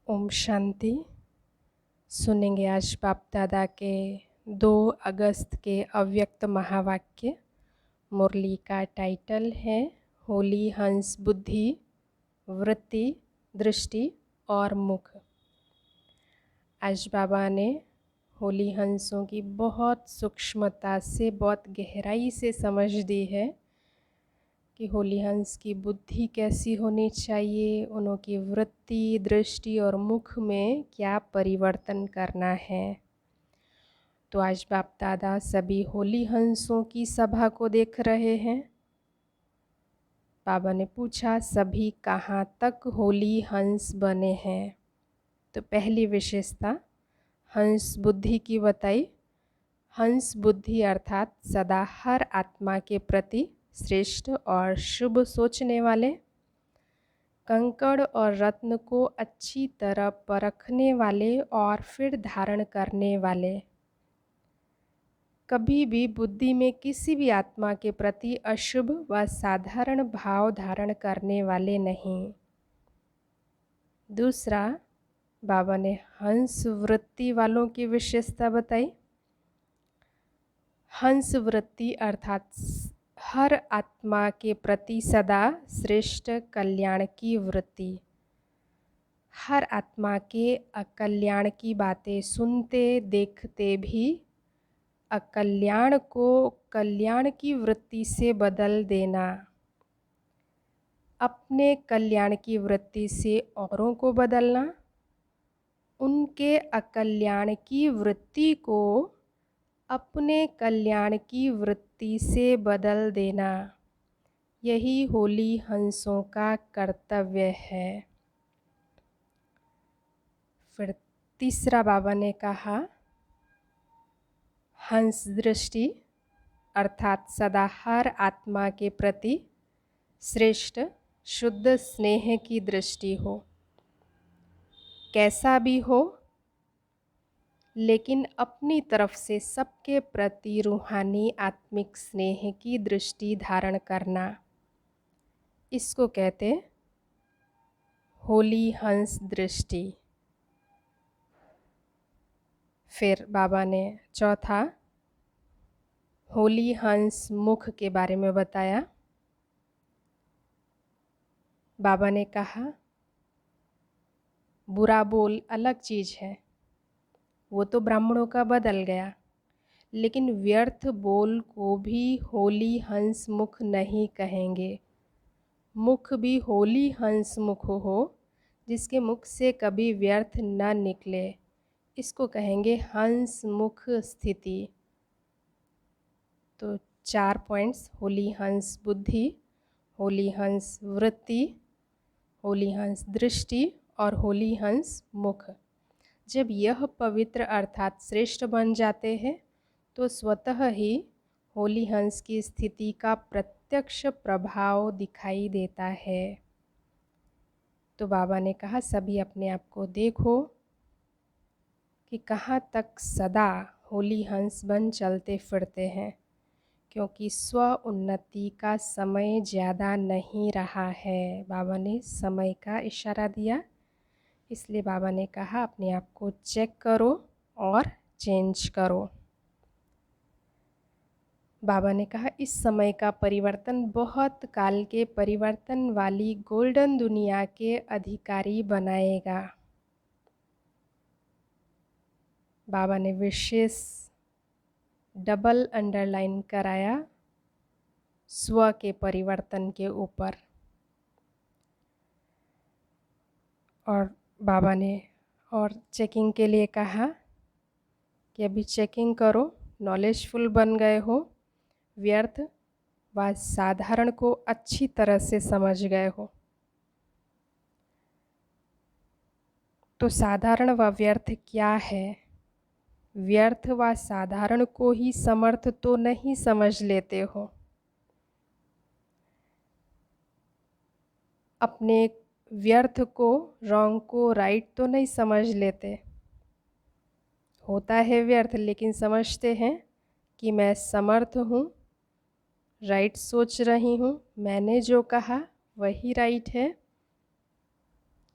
ओम शांति। सुनेंगे आज बाप दादा के 2 अगस्त के अव्यक्त महावाक्य। मुरली का टाइटल है होली हंस बुद्धि, वृत्ति, दृष्टि और मुख। आज बाबा ने होली हंसों की बहुत सूक्ष्मता से, बहुत गहराई से समझ दी है कि होली हंस की बुद्धि कैसी होनी चाहिए, उनकी वृत्ति, दृष्टि और मुख में क्या परिवर्तन करना है। तो आज बाप दादा सभी होली हंसों की सभा को देख रहे हैं। बाबा ने पूछा, सभी कहाँ तक होली हंस बने हैं? तो पहली विशेषता हंस बुद्धि की बताई। हंस बुद्धि अर्थात सदा हर आत्मा के प्रति श्रेष्ठ और शुभ सोचने वाले, कंकड़ और रत्न को अच्छी तरह परखने वाले और फिर धारण करने वाले, कभी भी बुद्धि में किसी भी आत्मा के प्रति अशुभ व साधारण भाव धारण करने वाले नहीं। दूसरा, बाबा ने हंस वृत्ति वालों की विशेषता बताई। हंस वृत्ति अर्थात हर आत्मा के प्रति सदा श्रेष्ठ कल्याण की वृत्ति, हर आत्मा के अकल्याण की बातें सुनते देखते भी अकल्याण को कल्याण की वृत्ति से बदल देना, अपने कल्याण की वृत्ति से औरों को बदलना, उनके अकल्याण की वृत्ति को अपने कल्याण की वृत्ति से बदल देना, यही होली हंसों का कर्तव्य है। फिर तीसरा बाबा ने कहा, हंस दृष्टि अर्थात सदा हर आत्मा के प्रति श्रेष्ठ शुद्ध स्नेह की दृष्टि हो, कैसा भी हो लेकिन अपनी तरफ से सबके प्रति रूहानी आत्मिक स्नेह की दृष्टि धारण करना, इसको कहते होली हंस दृष्टि। फिर बाबा ने चौथा होली हंस मुख के बारे में बताया। बाबा ने कहा, बुरा बोल अलग चीज़ है, वो तो ब्राह्मणों का बदल गया, लेकिन व्यर्थ बोल को भी होली हंस मुख नहीं कहेंगे। मुख भी होली हंस मुख हो, जिसके मुख से कभी व्यर्थ न निकले, इसको कहेंगे हंस मुख स्थिति। तो 4 पॉइंट्स, होली हंस बुद्धि, होली हंस वृत्ति, होली हंस दृष्टि और होली हंस मुख। जब यह पवित्र अर्थात श्रेष्ठ बन जाते हैं तो स्वतः ही होली हंस की स्थिति का प्रत्यक्ष प्रभाव दिखाई देता है। तो बाबा ने कहा, सभी अपने आप को देखो कि कहाँ तक सदा होली हंस बन चलते फिरते हैं, क्योंकि स्व उन्नति का समय ज़्यादा नहीं रहा है। बाबा ने समय का इशारा दिया, इसलिए बाबा ने कहा अपने आप को चेक करो और चेंज करो। बाबा ने कहा, इस समय का परिवर्तन बहुत काल के परिवर्तन वाली गोल्डन दुनिया के अधिकारी बनाएगा। बाबा ने विशेष डबल अंडरलाइन कराया स्व के परिवर्तन के ऊपर। और बाबा ने और चेकिंग के लिए कहा कि अभी चेकिंग करो, नॉलेजफुल बन गए हो, व्यर्थ व साधारण को अच्छी तरह से समझ गए हो। तो साधारण व व्यर्थ क्या है? व्यर्थ व साधारण को ही समर्थ तो नहीं समझ लेते हो, अपने व्यर्थ को, रॉन्ग को राइट तो नहीं समझ लेते। होता है व्यर्थ, लेकिन समझते हैं कि मैं समर्थ हूँ, राइट सोच रही हूँ, मैंने जो कहा वही राइट है।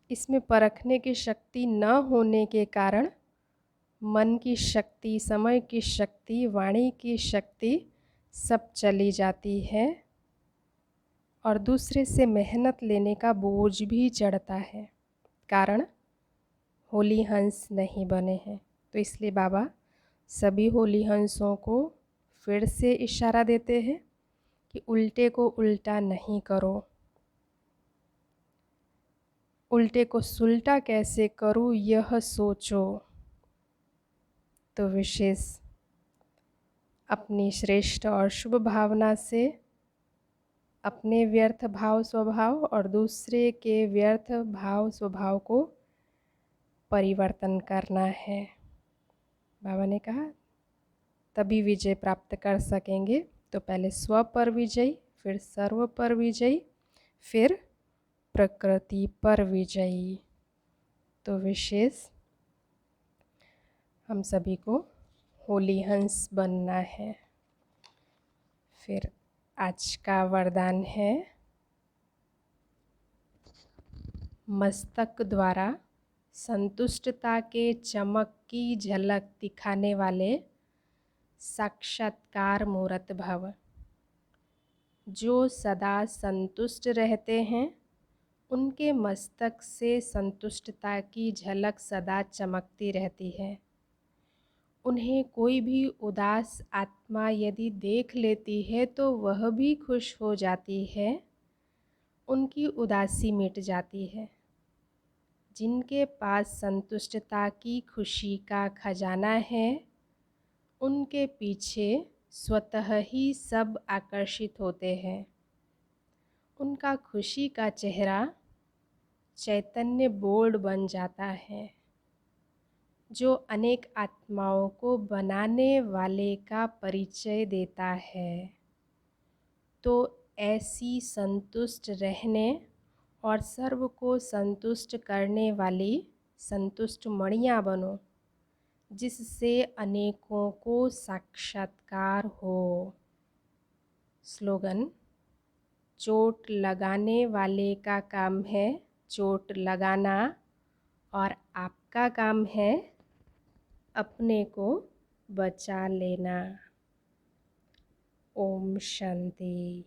इसमें परखने की शक्ति न होने के कारण मन की शक्ति, समय की शक्ति, वाणी की शक्ति सब चली जाती है और दूसरे से मेहनत लेने का बोझ भी चढ़ता है। कारण होली हंस नहीं बने हैं। तो इसलिए बाबा सभी होली हंसों को फिर से इशारा देते हैं कि उल्टे को उल्टा नहीं करो। उल्टे को सुलटा कैसे करूँ यह सोचो। तो विशेष अपनी श्रेष्ठ और शुभ भावना से अपने व्यर्थ भाव स्वभाव और दूसरे के व्यर्थ भाव स्वभाव को परिवर्तन करना है। बाबा ने कहा तभी विजय प्राप्त कर सकेंगे। तो पहले स्व पर विजयी, फिर सर्व पर विजयी, फिर प्रकृति पर विजयी। तो विशेष हम सभी को होली हंस बनना है। फिर आज का वरदान है मस्तक द्वारा संतुष्टता के चमक की झलक दिखाने वाले साक्षात्कार मूर्त भव। जो सदा संतुष्ट रहते हैं उनके मस्तक से संतुष्टता की झलक सदा चमकती रहती है। उन्हें कोई भी उदास आत्मा यदि देख लेती है तो वह भी खुश हो जाती है, उनकी उदासी मिट जाती है। जिनके पास संतुष्टता की खुशी का खजाना है उनके पीछे स्वतः ही सब आकर्षित होते हैं। उनका खुशी का चेहरा चैतन्य बोर्ड बन जाता है जो अनेक आत्माओं को बनाने वाले का परिचय देता है। तो ऐसी संतुष्ट रहने और सर्व को संतुष्ट करने वाली संतुष्ट मणियाँ बनो, जिससे अनेकों को साक्षात्कार हो। स्लोगन: चोट लगाने वाले का काम है चोट लगाना और आपका काम है अपने को बचा लेना। ओम शांति।